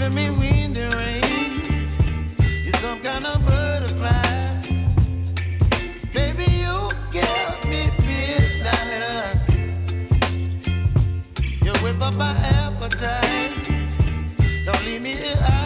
giving me wind and rain. You're some kind of butterfly. Baby, you give me midnight. You whip up my appetite. Don't leave me here.